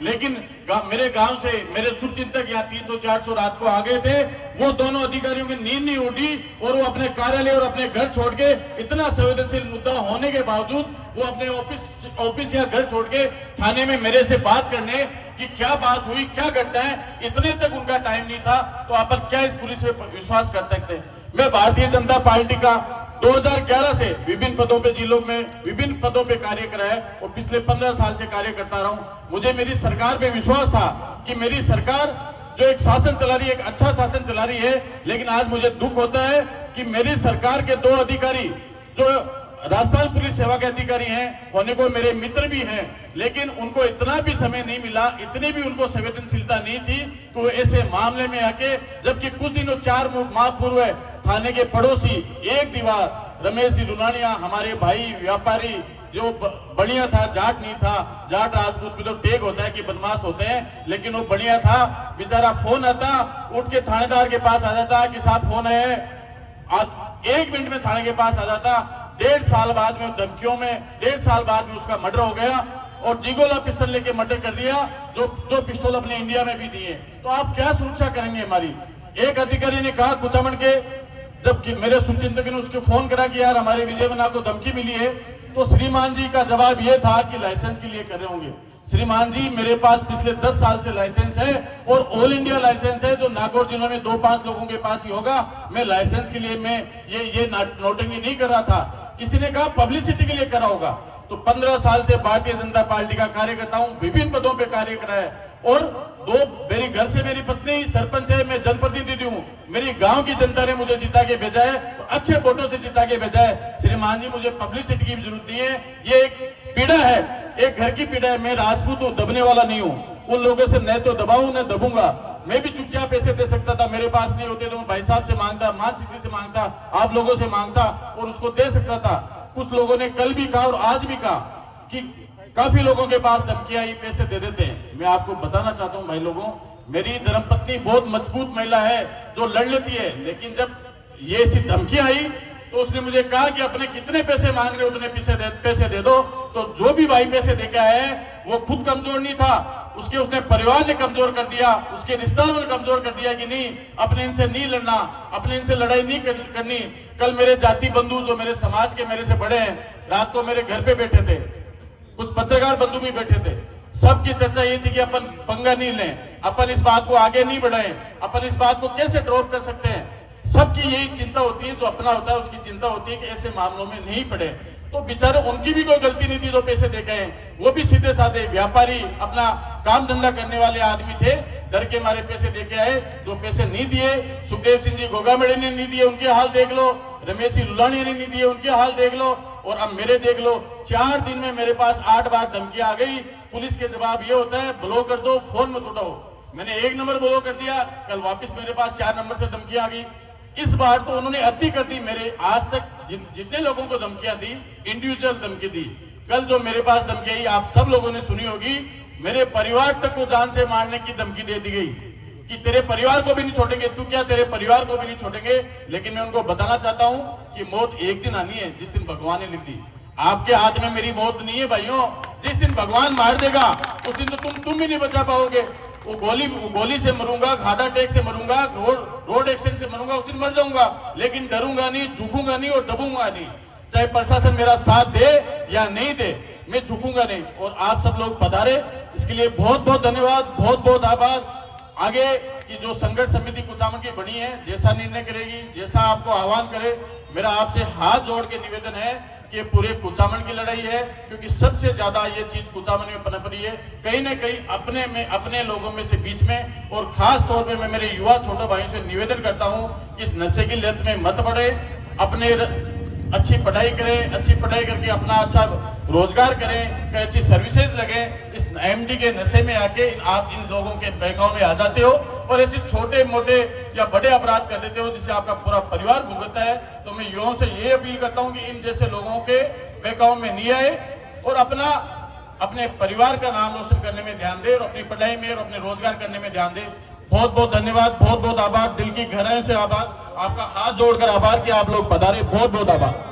लेकिन मेरे गांव से मेरे शुभचिंतक यहाँ 300-400 रात को आ गए थे। वो दोनों अधिकारियों की नींद नहीं उठी और वो अपने कार्यालय और अपने घर छोड़ के, इतना संवेदनशील मुद्दा होने के बावजूद वो अपने ऑफिस या घर छोड़ के थाने में मेरे से बात करने कि क्या बात हुई, क्या घटना है, इतने तक उनका टाइम नहीं था। तो अपन क्या इस पुलिस पे विश्वास कर सकते हैं? मैं भारतीय जनता पार्टी का 2011 से विभिन्न पदों पे जिलों में विभिन्न पदों पे कार्य करा है और पिछले 15 साल से कार्य करता रहा हूं। मुझे मेरी सरकार पे विश्वास था कि मेरी सरकार जो एक शासन चला रही है, एक अच्छा शासन चला रही है। लेकिन आज मुझे दुख होता है कि मेरी सरकार के 2 अधिकारी जो राजस्थान पुलिस सेवा के अधिकारी हैं, होने को मेरे मित्र भी हैं, लेकिन उनको इतना भी समय नहीं मिला, इतनी भी उनको संवेदनशीलता नहीं थी कि वो ऐसे मामले में आके, जबकि कुछ दिनों 4 माह पूर्व थाने के पड़ोसी एक दीवार रमेश जी लुनानिया, हमारे भाई व्यापारी जो बढ़िया था, जाट नहीं था, जाट राजपूत भी तो टेक होता है कि बदमाश होते हैं, लेकिन वो बढ़िया था बेचारा। फोन आता, उठ के थानेदार के पास आ जाता कि साहब फोन है, आज 1 मिनट में थाने के पास आ जाता। 1.5 साल बाद में धमकियों में 1.5 साल बाद में उसका मर्डर हो गया और जिगोला पिस्टल लेके मर्डर कर दिया, जो पिस्टल अपने इंडिया में भी दिए। तो आप क्या सुरक्षा करेंगे हमारी? एक अधिकारी ने कहा कुचामन के, जबकि मेरे शुभचिंतक ने उसको फोन करा कि यार हमारे विजय बना को धमकी मिली है, तो श्रीमान जी का जवाब यह था कि लाइसेंस के लिए कर रहे होंगे। श्रीमान जी, मेरे पास पिछले 10 साल से लाइसेंस है और ऑल इंडिया लाइसेंस है, जो नागौर जिलों में 2-5 लोगों के पास ही होगा। मैं लाइसेंस के लिए मैं ये नोटिंग नहीं कर रहा था, किसी ने कहा पब्लिसिटी के लिए करा होगा। तो 15 साल से भारतीय जनता पार्टी का कार्यकर्ता हूं, विभिन्न पदों पे कार्य करा है और मेरी घर से मेरी पत्नी सरपंच है, मैं जनप्रतिनिधि हूं, मेरी गांव की जनता ने मुझे जिता के भेजा है, तो अच्छे वोटों से जिता के भेजा है। श्रीमान जी, मुझे पब्लिसिटी की जरूरत नहीं है, ये एक पीड़ा है, एक घर की पीड़ा है। मैं राजपूत हूं, दबने वाला नहीं हूं, उन लोगों से न तो दबाऊं न दबूंगा। मैं भी चुपचाप पैसे दे सकता था, मेरे पास नहीं होते तो मैं भाई साहब से मांगता, मान सिद्धि से मांगता, आप लोगों से मांगता और उसको दे सकता था। कुछ लोगों ने कल भी कहा और आज भी कहा कि काफी लोगों के पास धमकियां आई, पैसे दे देते हैं। मैं आपको बताना चाहता हूं भाई लोगों, मेरी धर्मपत्नी बहुत मजबूत महिला है जो लड़ लेती है, लेकिन जब ये ऐसी धमकी आई तो उसने मुझे कहा कि अपने कितने पैसे मांग रहे हो उतने पैसे दे दो। तो जो भी भाई पैसे देके आए वो खुद कमजोर नहीं था, उसने परिवार ने कमजोर कर दिया, उसके रिश्तेदारों ने कमजोर कर दिया कि नहीं, अपने इनसे नहीं लड़ना, अपने इनसे लड़ाई नहीं करनी। कल मेरे जाति बंधु जो मेरे समाज के मेरे से बड़े हैं, रात को मेरे घर पे बैठे थे, कुछ पत्रकार बंधु भी बैठे थे। सबकी चर्चा ये थी कि अपन पंगा नहीं लें, अपन इस बात को आगे नहीं बढ़ाएं, अपन इस बात को कैसे ड्रॉप कर सकते हैं। सबकी यही चिंता होती है, जो अपना होता है उसकी चिंता होती है कि ऐसे मामलों में नहीं पड़े। तो बेचारे, उनकी भी कोई गलती नहीं थी जो पैसे दे गए, वो भी सीधे साधे व्यापारी, अपना काम धंधा करने वाले आदमी थे, डर के मारे पैसे दे के आए। जो पैसे नहीं दिए, सुखदेव सिंह जी गोगामेड़े ने नहीं दिए, उनके हाल देख लो, रमेश जी लुलानी ने नहीं दिए, उनके हाल देख लो, और अब मेरे देख लो। 4 दिन में मेरे पास 8 बार धमकी आ गई। पुलिस के जवाब ये होता है ब्लॉक कर दो, फोन मत उठाओ। मैंने 1 नंबर ब्लॉक कर दिया, कल वापस मेरे पास 4 नंबर से धमकी आ गई। इस बार तो उन्होंने अति कर दी, मेरे आज तक जितने लोगों को धमकियां दी, इंडिविजुअल धमकी दी। कल जो मेरे पास धमकी आई आप सब लोगों ने सुनी होगी, मेरे परिवार तक को जान से मारने की धमकी दे दी गई कि तेरे परिवार को भी नहीं छोड़ेंगे, तू क्या तेरे परिवार को भी नहीं छोड़ेंगे। लेकिन मैं उनको बताना चाहता हूं कि मौत एक दिन आनी है, जिस दिन भगवान ने लिख दी। आपके हाथ में मेरी मौत नहीं है भाइयों, जिस दिन भगवान मार देगा उस दिन तो तुम भी नहीं बचा पाओगे। वो गोली से मरूंगा, हार्ट अटैक से मरूंगा, रोड एक्सीडेंट से मरूंगा, उस दिन मर जाऊंगा, लेकिन डरूंगा नहीं, झुकूंगा नहीं और दबूंगा नहीं। चाहे प्रशासन मेरा साथ दे या नहीं दे, मैं झुकूंगा नहीं। और आप सब लोग पधारे, इसके लिए बहुत बहुत धन्यवाद, बहुत बहुत आभार। आगे की जो संघर्ष समिति कुचामन की बनी है, जैसा निर्णय करेगी, जैसा आपको आह्वान करे, मेरा आपसे हाथ जोड़ के निवेदन है कि पूरे कुचामन की लड़ाई है, क्योंकि सबसे ज्यादा ये चीज कुचामन में पनप रही है, कहीं ना कहीं अपने लोगों में से बीच में। और खास तौर पे मैं मेरे युवा छोटे भाइयों से निवेदन करता हूं कि इस नशे की लत में मत पड़े, अपने अच्छी पढ़ाई करें, अच्छी पढ़ाई करके अपना अच्छा रोजगार करें, अच्छी सर्विसेज लगे। इस एमडी के नशे में आके आप इन लोगों के बहकाव में आ जाते हो और ऐसे छोटे मोटे या बड़े अपराध कर देते हो जिससे आपका पूरा परिवार भुगतता है। तो मैं युवाओं से ये अपील करता हूं कि इन जैसे लोगों के बहकाव में नहीं आए और अपने परिवार का नाम रोशन करने में ध्यान दे और अपनी पढ़ाई में और अपने रोजगार करने में ध्यान दे। बहुत बहुत धन्यवाद, बहुत बहुत आभार, दिल की गहराई से आभार, आपका हाथ जोड़कर आभार कि आप लोग पधारे। बहुत बहुत आभार।